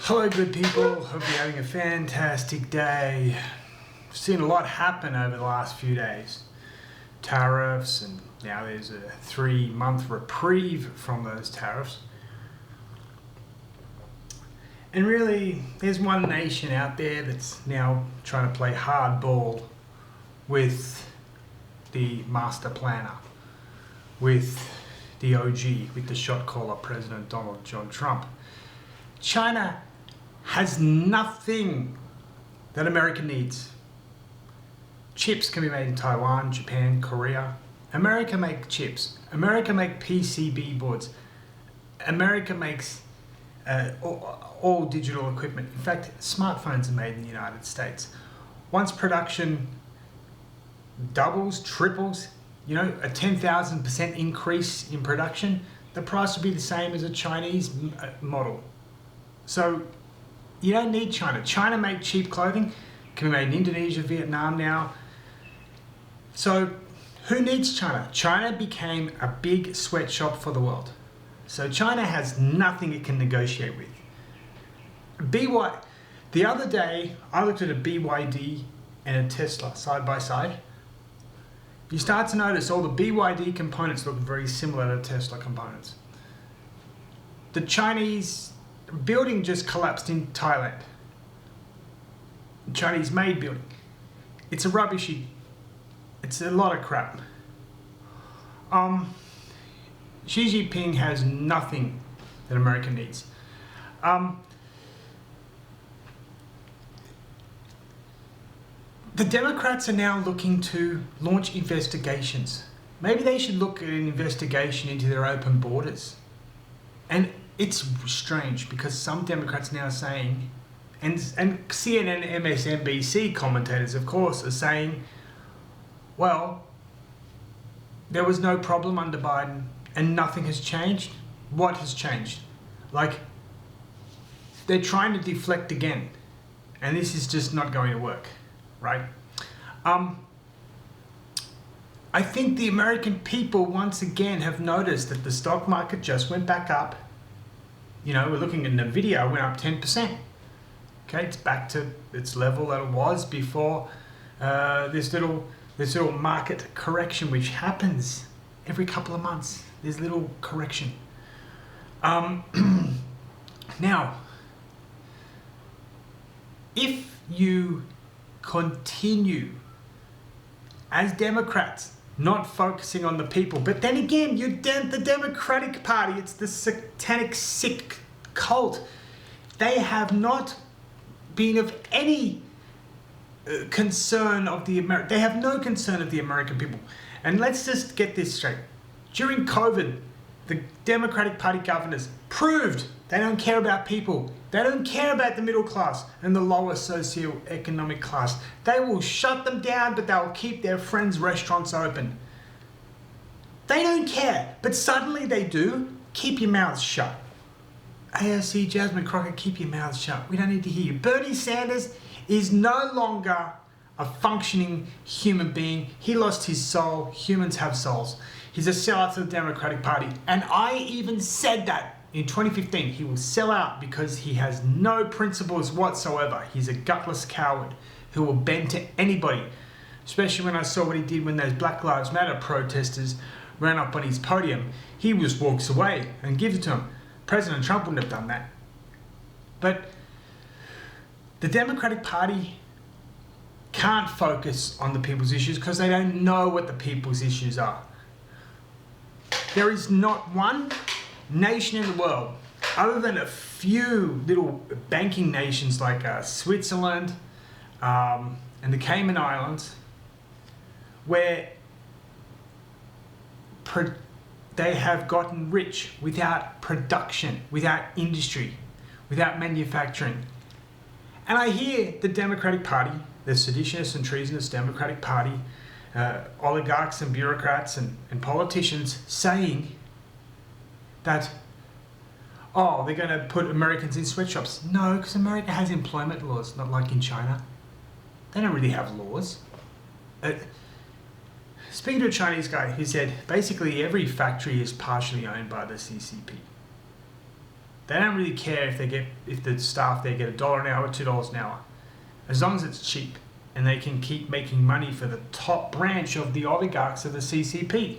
Hello good people, hope you're having a fantastic day. I've seen a lot happen over the last few days. Tariffs, and now there's a 3-month reprieve from those tariffs. And really, there's one nation out there that's now trying to play hardball with the master planner, with the OG, with the shot caller, President Donald John Trump. China has nothing that America needs. Chips can be made in Taiwan, Japan, Korea. America makes chips. America makes PCB boards. America makes all digital equipment. In fact, smartphones are made in the United States. Once production doubles, triples, a 10,000% increase in production, the price will be the same as a Chinese model. So you don't need China. China makes cheap clothing. It can be made in Indonesia, Vietnam now. So who needs China? China became a big sweatshop for the world. So China has nothing it can negotiate with. The other day, I looked at a BYD and a Tesla side by side. You start to notice all the BYD components look very similar to Tesla components. The Chinese building just collapsed in Thailand. Chinese made building. It's a rubbishy. It's a lot of crap. Xi Jinping has nothing that America needs. The Democrats are now looking to launch investigations. Maybe they should look at an investigation into their open borders. And it's strange because some Democrats now are saying, and CNN, MSNBC commentators, of course, are saying, well, there was no problem under Biden and nothing has changed. What has changed? They're trying to deflect again, and this is just not going to work, right? I think the American people once again have noticed that the stock market just went back up. We're looking at Nvidia, went up 10%. Okay, it's back to its level that it was before this little market correction, which happens every couple of months. There's little correction. Now, if you continue as Democrats not focusing on the people, but then again, the Democratic Party, it's the satanic sick cult. They have not been of any concern of they have no concern of the American people. And let's just get this straight. During COVID, the Democratic Party governors proved they don't care about people. They don't care about the middle class and the lower socioeconomic class. They will shut them down, but they'll keep their friends' restaurants open. They don't care, but suddenly they do. Keep your mouths shut. AOC, Jasmine Crockett, keep your mouths shut. We don't need to hear you. Bernie Sanders is no longer a functioning human being. He lost his soul. Humans have souls. He's a sellout to the Democratic Party. And I even said that in 2015. He will sell out because he has no principles whatsoever. He's a gutless coward who will bend to anybody. Especially when I saw what he did when those Black Lives Matter protesters ran up on his podium. He just walks away and gives it to them. President Trump wouldn't have done that. But the Democratic Party can't focus on the people's issues because they don't know what the people's issues are. There is not one nation in the world, other than a few little banking nations like Switzerland and the Cayman Islands, where they have gotten rich without production, without industry, without manufacturing. And I hear the Democratic Party, the seditious and treasonous Democratic Party, oligarchs and bureaucrats and politicians saying that, they're going to put Americans in sweatshops. No, because America has employment laws, not like in China. They don't really have laws. Speaking to a Chinese guy, he said basically every factory is partially owned by the CCP. They don't really care if the staff there get $1 an hour or $2 an hour, as long as it's cheap and they can keep making money for the top branch of the oligarchs of the CCP.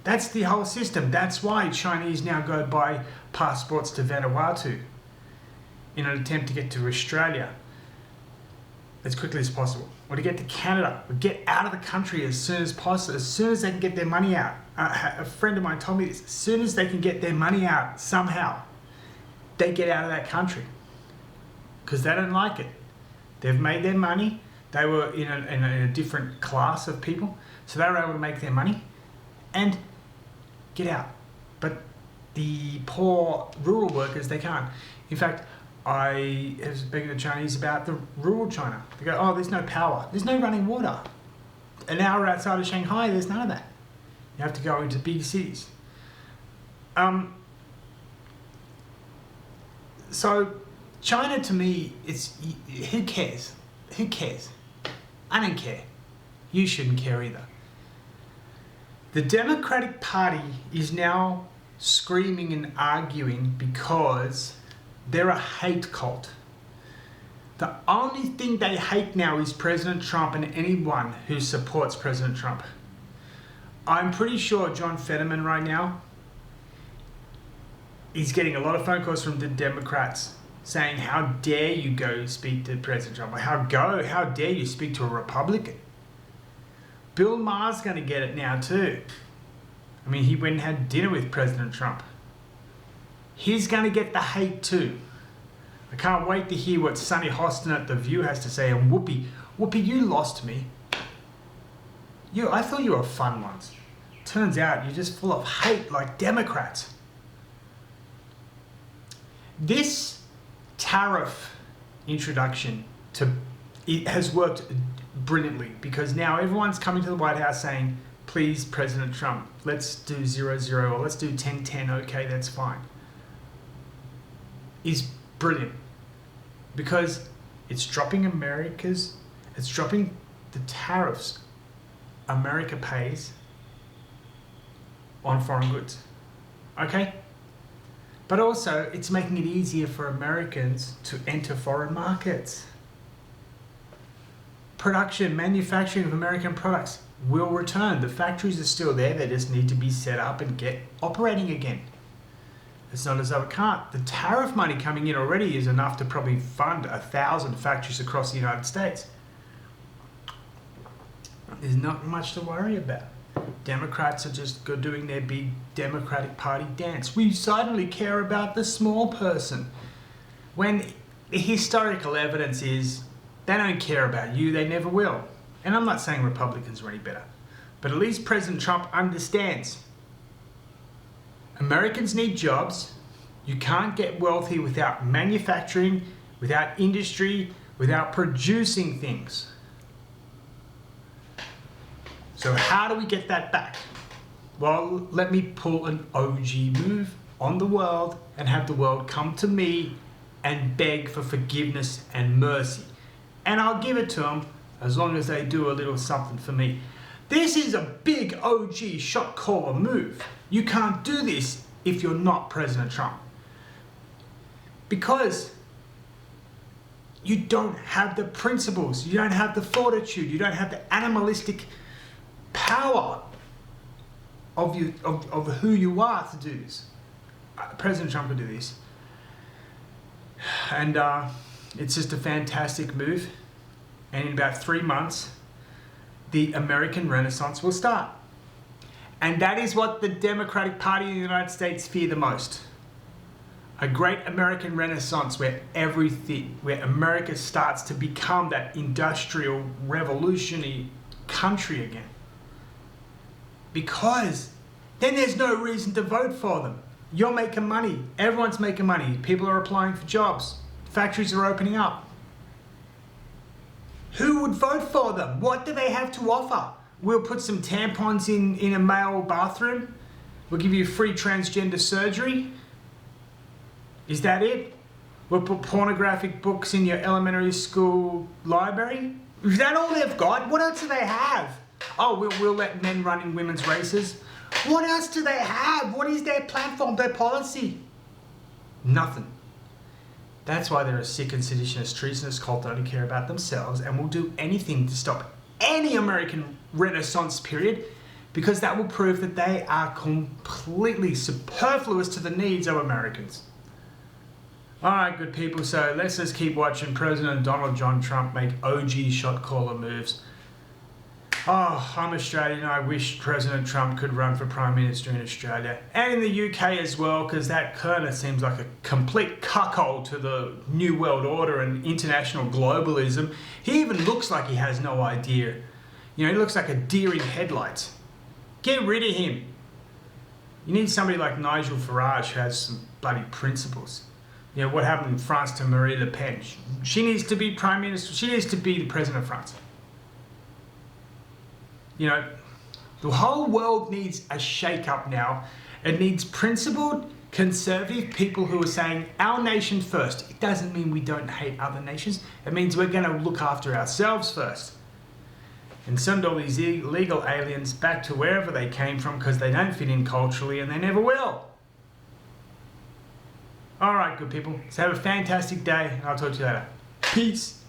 That's the whole system. That's why Chinese now go buy passports to Vanuatu in an attempt to get to Australia as quickly as possible, or to get to Canada, or get out of the country as soon as possible, as soon as they can get their money out. A friend of mine told me this: as soon as they can get their money out somehow, they get out of that country because they don't like it. They've made their money. They were in a different class of people, so they were able to make their money and get out. But the poor rural workers, they can't. In fact, I was speaking to Chinese about the rural China. They go, oh, there's no power. There's no running water. An hour outside of Shanghai, there's none of that. You have to go into big cities. So China, to me, it's, who cares? Who cares? I don't care. You shouldn't care either. The Democratic Party is now screaming and arguing because they're a hate cult. The only thing they hate now is President Trump and anyone who supports President Trump. I'm pretty sure John Fetterman right now is getting a lot of phone calls from the Democrats saying, how dare you go speak to President Trump? How dare you speak to a Republican? Bill Maher's going to get it now too. I mean, he went and had dinner with President Trump. He's going to get the hate too. I can't wait to hear what Sonny Hostin at The View has to say. And Whoopi, you lost me. I thought you were fun once. Turns out you're just full of hate like Democrats. This tariff introduction it has worked brilliantly, because now everyone's coming to the White House saying, please, President Trump, let's do 0-0 or let's do 10-10. Okay, that's fine. Is brilliant because it's dropping the tariffs America pays on foreign goods. Okay? But also, it's making it easier for Americans to enter foreign markets. Manufacturing of American products will return. The factories are still there. They just need to be set up and get operating again. It's not as though it can't. The tariff money coming in already is enough to probably fund 1,000 factories across the United States. There's not much to worry about. Democrats are just doing their big Democratic Party dance. We suddenly care about the small person. When the historical evidence is they don't care about you, they never will. And I'm not saying Republicans are any better, but at least President Trump understands. Americans need jobs. You can't get wealthy without manufacturing, without industry, without producing things. So how do we get that back? Well, let me pull an OG move on the world and have the world come to me and beg for forgiveness and mercy. And I'll give it to them as long as they do a little something for me. This is a big OG shot caller move. You can't do this if you're not President Trump. Because you don't have the principles, you don't have the fortitude, you don't have the animalistic power of who you are to do this. President Trump will do this. And it's just a fantastic move. And in about 3 months, the American Renaissance will start. And that is what the Democratic Party in the United States fear the most. A great American Renaissance where America starts to become that industrial revolutionary country again. Because then there's no reason to vote for them. You're making money. Everyone's making money. People are applying for jobs. Factories are opening up. Who would vote for them? What do they have to offer? We'll put some tampons in a male bathroom. We'll give you free transgender surgery. Is that it? We'll put pornographic books in your elementary school library. Is that all they've got? What else do they have? Oh, we'll let men run in women's races. What else do they have? What is their platform, their policy? Nothing. That's why they're a sick and seditious, treasonous cult that only care about themselves and will do anything to stop any American Renaissance period, because that will prove that they are completely superfluous to the needs of Americans. Alright, good people, so let's just keep watching President Donald John Trump make OG shot caller moves. Oh, I'm Australian. I wish President Trump could run for Prime Minister in Australia and in the UK as well, because that Kerner seems like a complete cuckold to the New World Order and international globalism. He even looks like he has no idea. You know, he looks like a deer in headlights. Get rid of him. You need somebody like Nigel Farage who has some bloody principles. You know, what happened in France to Marine Le Pen? She needs to be Prime Minister. She needs to be the President of France. You know, the whole world needs a shake-up now. It needs principled, conservative people who are saying our nation first. It doesn't mean we don't hate other nations. It means we're going to look after ourselves first. And send all these illegal aliens back to wherever they came from, because they don't fit in culturally and they never will. Alright, good people. So have a fantastic day, and I'll talk to you later. Peace.